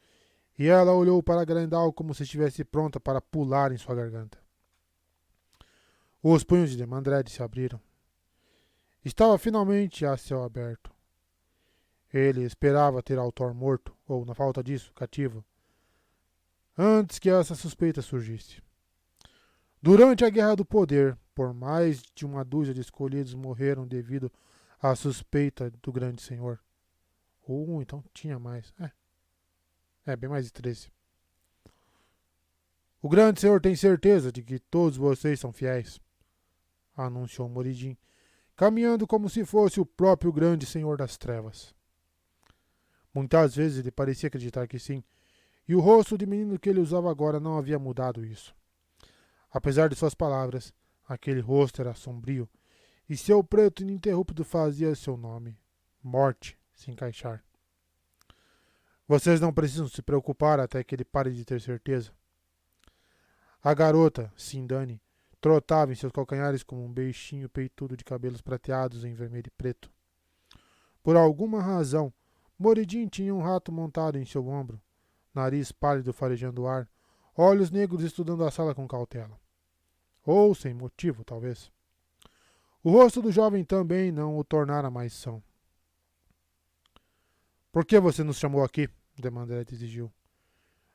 e ela olhou para Grendel como se estivesse pronta para pular em sua garganta. Os punhos de Demandred se abriram. Estava finalmente a céu aberto. Ele esperava ter Altor morto, ou, na falta disso, cativo, antes que essa suspeita surgisse. Durante a Guerra do Poder, por mais de uma dúzia de escolhidos morreram devido à suspeita do grande senhor. Ou então tinha mais. Bem mais de 13. O grande senhor tem certeza de que todos vocês são fiéis, anunciou Moridin, caminhando como se fosse o próprio grande senhor das trevas. Muitas vezes ele parecia acreditar que sim, e o rosto de menino que ele usava agora não havia mudado isso. Apesar de suas palavras, aquele rosto era sombrio, e seu preto ininterrupto fazia seu nome, morte, se encaixar. Vocês não precisam se preocupar até que ele pare de ter certeza. A garota, Sindani, trotava em seus calcanhares como um bichinho peitudo de cabelos prateados em vermelho e preto. Por alguma razão, Moridin tinha um rato montado em seu ombro, nariz pálido farejando o ar, olhos negros estudando a sala com cautela. Ou sem motivo, talvez. O rosto do jovem também não o tornara mais são. Por que você nos chamou aqui? Demandred exigiu.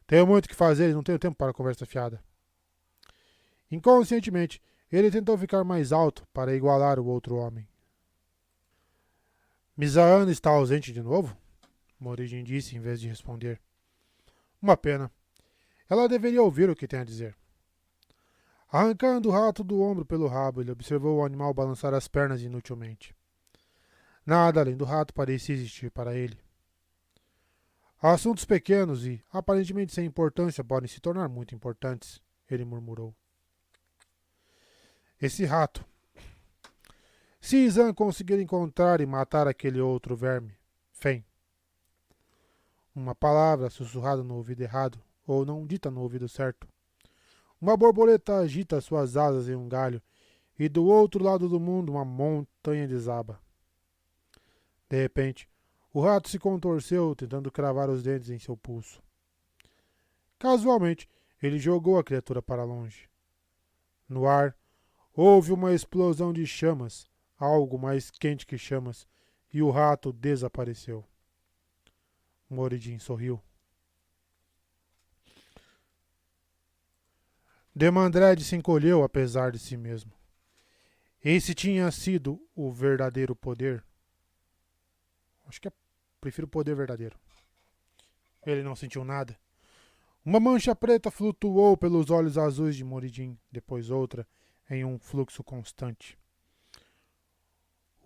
Tenho muito o que fazer e não tenho tempo para conversa fiada. Inconscientemente, ele tentou ficar mais alto para igualar o outro homem. Mizaan está ausente de novo? Moridin disse em vez de responder. Uma pena. Ela deveria ouvir o que tem a dizer. Arrancando o rato do ombro pelo rabo, ele observou o animal balançar as pernas inutilmente. Nada além do rato parecia existir para ele. Assuntos pequenos e, aparentemente sem importância, podem se tornar muito importantes, ele murmurou. Esse rato. Se Izan conseguir encontrar e matar aquele outro verme, Fen. Uma palavra sussurrada no ouvido errado, ou não dita no ouvido certo. Uma borboleta agita suas asas em um galho, e do outro lado do mundo uma montanha desaba. De repente, o rato se contorceu, tentando cravar os dentes em seu pulso. Casualmente, ele jogou a criatura para longe. No ar, houve uma explosão de chamas, algo mais quente que chamas, e o rato desapareceu. Moridin sorriu. Demandred se encolheu apesar de si mesmo. Esse tinha sido o verdadeiro poder. Acho que prefiro o poder verdadeiro. Ele não sentiu nada. Uma mancha preta flutuou pelos olhos azuis de Moridin, depois outra, em um fluxo constante.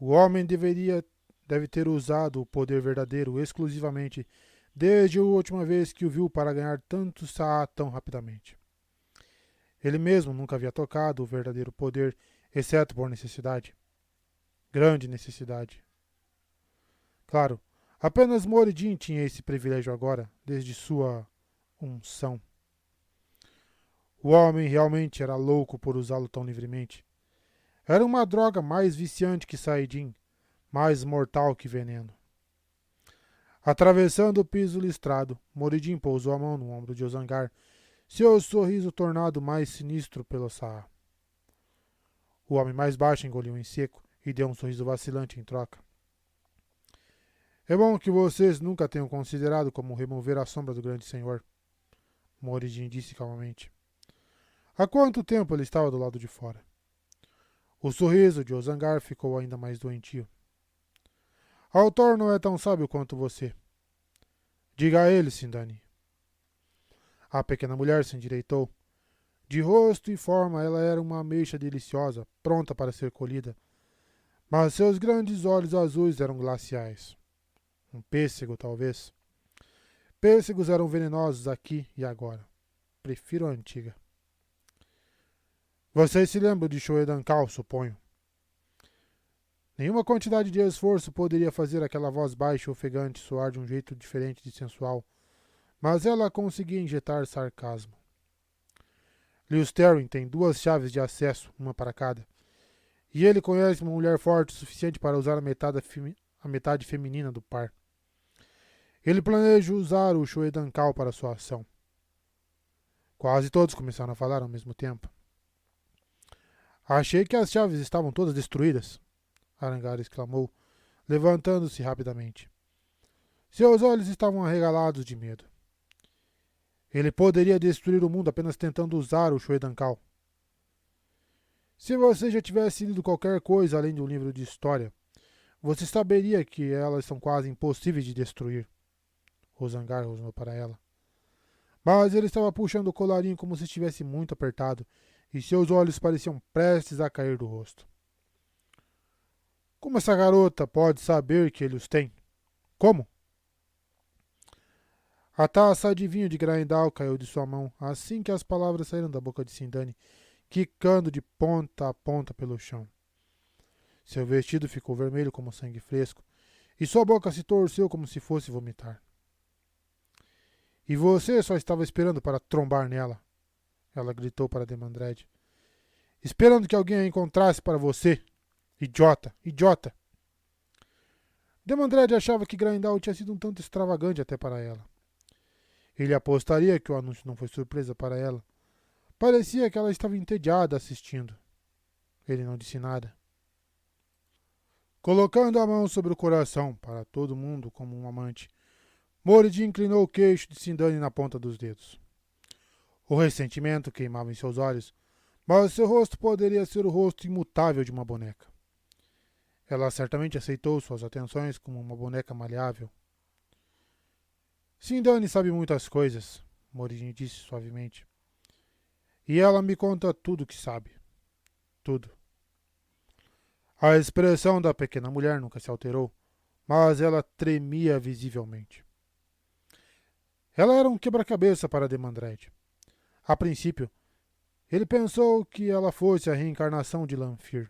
O homem deve ter usado o poder verdadeiro exclusivamente desde a última vez que o viu para ganhar tanto Saá tão rapidamente. Ele mesmo nunca havia tocado o verdadeiro poder, exceto por necessidade. Grande necessidade. Claro, apenas Moridin tinha esse privilégio agora, desde sua unção. O homem realmente era louco por usá-lo tão livremente. Era uma droga mais viciante que Saidin, mais mortal que veneno. Atravessando o piso listrado, Moridin pousou a mão no ombro de Ozangar, seu sorriso tornado mais sinistro pelo Saá. O homem mais baixo engoliu em seco e deu um sorriso vacilante em troca. É bom que vocês nunca tenham considerado como remover a sombra do grande senhor, Moridin disse calmamente. Há quanto tempo ele estava do lado de fora? O sorriso de Ozangar ficou ainda mais doentio. Altor não é tão sábio quanto você. Diga a ele, Sindani. A pequena mulher se endireitou. De rosto e forma ela era uma ameixa deliciosa, pronta para ser colhida. Mas seus grandes olhos azuis eram glaciais. Um pêssego, talvez. Pêssegos eram venenosos aqui e agora. Prefiro a antiga. Vocês se lembram de Shoedankal, suponho. Nenhuma quantidade de esforço poderia fazer aquela voz baixa e ofegante soar de um jeito diferente de sensual, mas ela conseguia injetar sarcasmo. Lewis Terry tem 2 chaves de acesso, uma para cada, e ele conhece uma mulher forte o suficiente para usar a metade feminina do par. Ele planeja usar o Shoedankal para sua ação. Quase todos começaram a falar ao mesmo tempo. Achei que as chaves estavam todas destruídas, Arangar exclamou, levantando-se rapidamente. Seus olhos estavam arregalados de medo. Ele poderia destruir o mundo apenas tentando usar o Shoedankal. Se você já tivesse lido qualquer coisa além de um livro de história, você saberia que elas são quase impossíveis de destruir. Ozangar rosnou para ela. Mas ele estava puxando o colarinho como se estivesse muito apertado, e seus olhos pareciam prestes a cair do rosto. Como essa garota pode saber que ele os tem? Como? A taça de vinho de Graendal caiu de sua mão assim que as palavras saíram da boca de Sindani, quicando de ponta a ponta pelo chão. Seu vestido ficou vermelho como sangue fresco, e sua boca se torceu como se fosse vomitar. E você só estava esperando para trombar nela, ela gritou para Demandred. Esperando que alguém a encontrasse para você. Idiota, idiota. Demandred achava que Graendal tinha sido um tanto extravagante até para ela. Ele apostaria que o anúncio não foi surpresa para ela. Parecia que ela estava entediada assistindo. Ele não disse nada. Colocando a mão sobre o coração, para todo mundo como um amante, Moridin inclinou o queixo de Sindani na ponta dos dedos. O ressentimento queimava em seus olhos, mas seu rosto poderia ser o rosto imutável de uma boneca. Ela certamente aceitou suas atenções como uma boneca maleável. Sindani sabe muitas coisas, Moridin disse suavemente. E ela me conta tudo o que sabe. Tudo. A expressão da pequena mulher nunca se alterou, mas ela tremia visivelmente. Ela era um quebra-cabeça para Demandred. A princípio, ele pensou que ela fosse a reencarnação de Lanfear.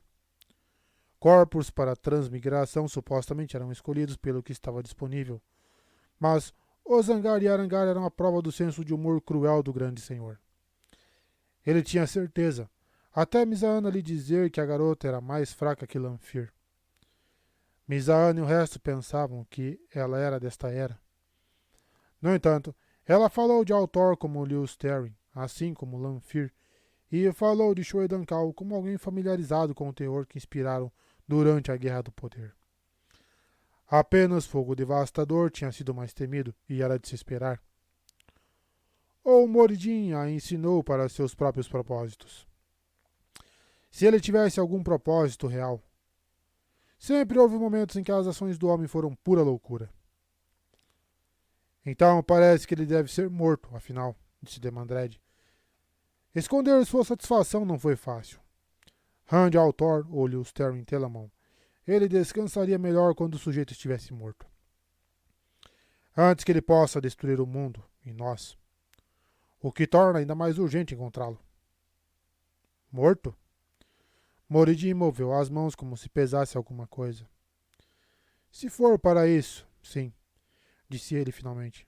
Corpos para transmigração supostamente eram escolhidos pelo que estava disponível, mas Ozangar e Arangar eram a prova do senso de humor cruel do grande senhor. Ele tinha certeza, até Misaana lhe dizer que a garota era mais fraca que Lanfear. Misaana e o resto pensavam que ela era desta era. No entanto, ela falou de Altor como Lewis Terry, assim como Lanfear, e falou de Shoedankal como alguém familiarizado com o terror que inspiraram durante a Guerra do Poder. Apenas fogo devastador tinha sido mais temido, e era de se esperar. Ou Moridin a ensinou para seus próprios propósitos. Se ele tivesse algum propósito real. Sempre houve momentos em que as ações do homem foram pura loucura. Então parece que ele deve ser morto, afinal, disse Demandred. Esconder sua satisfação não foi fácil. Rand Altor olhou Sterling Telamon. Ele descansaria melhor quando o sujeito estivesse morto. Antes que ele possa destruir o mundo e nós. O que torna ainda mais urgente encontrá-lo. Morto? Moridin moveu as mãos como se pesasse alguma coisa. Se for para isso, sim, disse ele finalmente.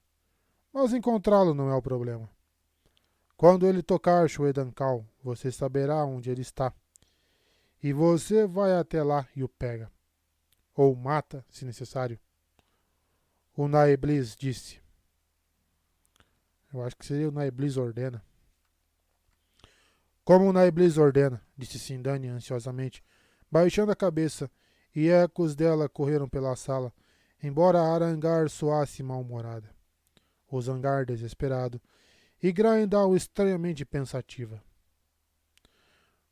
Mas encontrá-lo não é o problema. Quando ele tocar Shoedankal, você saberá onde ele está. E você vai até lá e o pega. Ou mata, se necessário. O Naeblis disse. Eu acho que seria o Naeblis ordena. Como o Naeblis ordena, disse Sindani ansiosamente, baixando a cabeça, e ecos dela correram pela sala, embora Arangar soasse mal-humorada, o Zangar desesperado e Grindal estranhamente pensativa.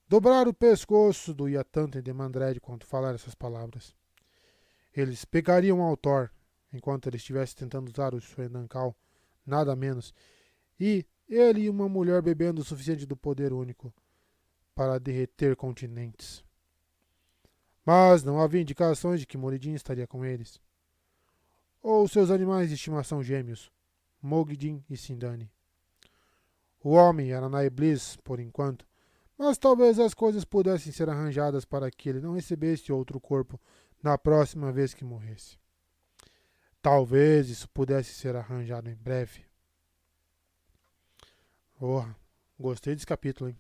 Dobraram o pescoço do Yatanten de Mandred quando falaram essas palavras. Eles pegariam ao Thor, enquanto ele estivesse tentando usar o Suendankal, nada menos, e ele e uma mulher bebendo o suficiente do poder único para derreter continentes. Mas não havia indicações de que Moridin estaria com eles. Ou seus animais de estimação gêmeos, Mogdin e Sindani. O homem era Naiblis, por enquanto, mas talvez as coisas pudessem ser arranjadas para que ele não recebesse outro corpo na próxima vez que morresse. Talvez isso pudesse ser arranjado em breve. Gostei desse capítulo, hein?